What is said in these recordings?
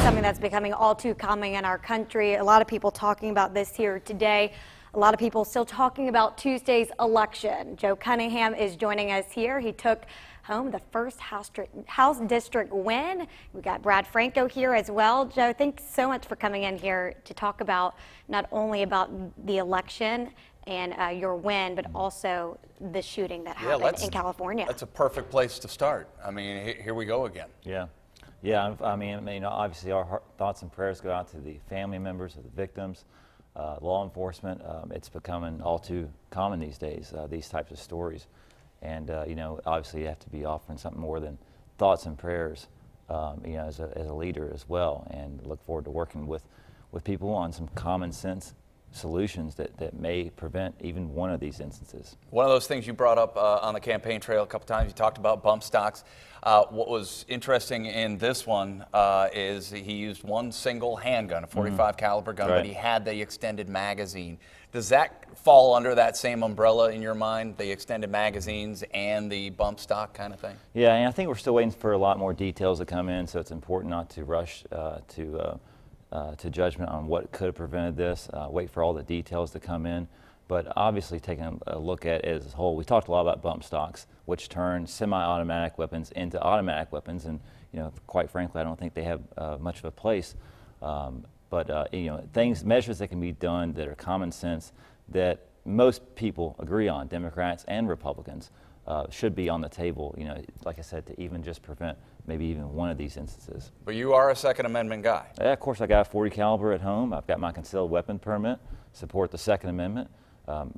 something that's becoming all too common in our country. A lot of people talking about this here today. A lot of people still talking about Tuesday's election. Joe Cunningham is joining us here. He took home the first House District win. We got Brad Franco here as well. Joe, thanks so much for coming in here to talk about not only about the election and your win, but also the shooting that happened in California. That's a perfect place to start. I mean, here we go again. Yeah, I mean, obviously our thoughts and prayers go out to the family members of the victims, law enforcement. It's becoming all too common these days, these types of stories. And, you know, obviously you have to be offering something more than thoughts and prayers, you know, as a leader as well, and look forward to working with people on some common sense solutions that may prevent even one of these instances. One of those things you brought up on the campaign trail a couple times, you talked about bump stocks. What was interesting in this one is he used one single handgun, a 45 caliber gun, but he had the extended magazine. Does that fall under that same umbrella in your mind, the extended magazines and the bump stock kind of thing? Yeah, and I think we're still waiting for a lot more details to come in, so it's important not to rush to judgment on what could have prevented this, wait for all the details to come in. But obviously taking a look at it as a whole, we talked a lot about bump stocks, which turn semi-automatic weapons into automatic weapons, and you know, quite frankly, I don't think they have much of a place. But you know, measures that can be done that are common sense, that most people agree on, Democrats and Republicans, should be on the table. You know, like I said, to even just prevent maybe even one of these instances. But you are a Second Amendment guy. Yeah, of course, I got a 40 caliber at home. I've got my concealed weapon permit. Support the Second Amendment.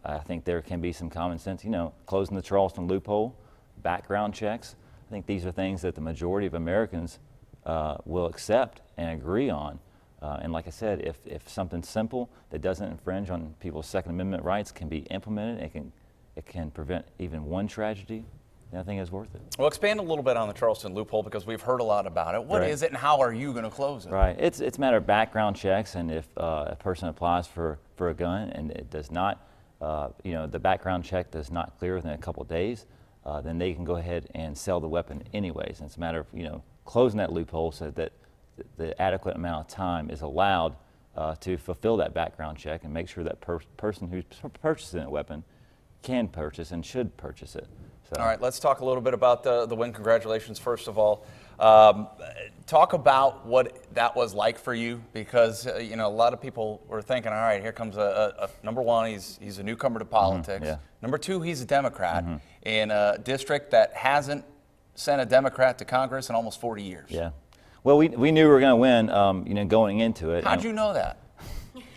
I think there can be some common sense, you know, closing the Charleston loophole, background checks. I think these are things that the majority of Americans will accept and agree on. And like I said, if something simple that doesn't infringe on people's Second Amendment rights can be implemented, it can prevent even one tragedy, I think it's worth it. Well, expand a little bit on the Charleston loophole, because we've heard a lot about it. What is it, and how are you going to close it? Right. It's a matter of background checks, and if a person applies for a gun and it does not, you know, the background check does not clear within a couple of days, then they can go ahead and sell the weapon anyways. And it's a matter of, you know, closing that loophole so that the adequate amount of time is allowed to fulfill that background check and make sure that person who's purchasing a weapon can purchase and should purchase it. So. All right, let's talk a little bit about the win. Congratulations, first of all. Talk about what that was like for you, because you know, a lot of people were thinking, all right, here comes number one, he's a newcomer to politics. Number two, he's a Democrat in a district that hasn't sent a Democrat to Congress in almost 40 years. Yeah. Well, we knew we were going to win, you know, going into it. How'd you know that?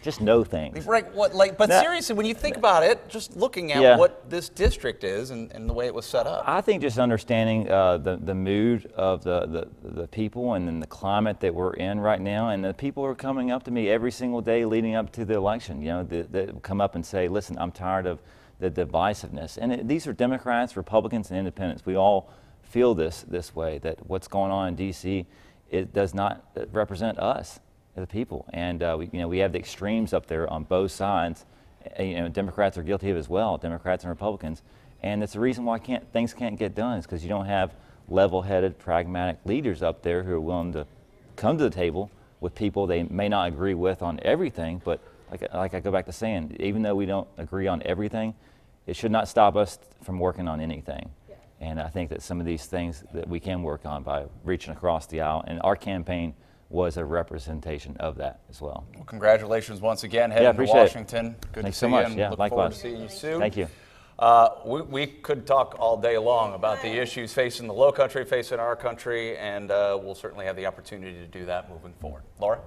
Just know things. Right. But seriously, when you think about it, just looking at what this district is and the way it was set up. I think just understanding the mood of the people and then the climate that we're in right now, and the people are coming up to me every single day leading up to the election. You know, that come up and say, "Listen, I'm tired of the divisiveness." And these are Democrats, Republicans, and Independents. We all feel this way, that what's going on in D.C. it does not represent us, the people, and we have the extremes up there on both sides. You know, Democrats are guilty of it as well, Democrats and Republicans, and it's the reason why things can't get done, is because you don't have level-headed, pragmatic leaders up there who are willing to come to the table with people they may not agree with on everything. But like I go back to saying, even though we don't agree on everything, it should not stop us from working on anything. And I think that some of these things that we can work on by reaching across the aisle, and our campaign was a representation of that as well. Well, congratulations once again, heading to Washington. Good Thanks to see so much. you, and look forward to seeing you soon. Thank you. We could talk all day long about the issues facing the Low Country, facing our country, and we'll certainly have the opportunity to do that moving forward. Laura?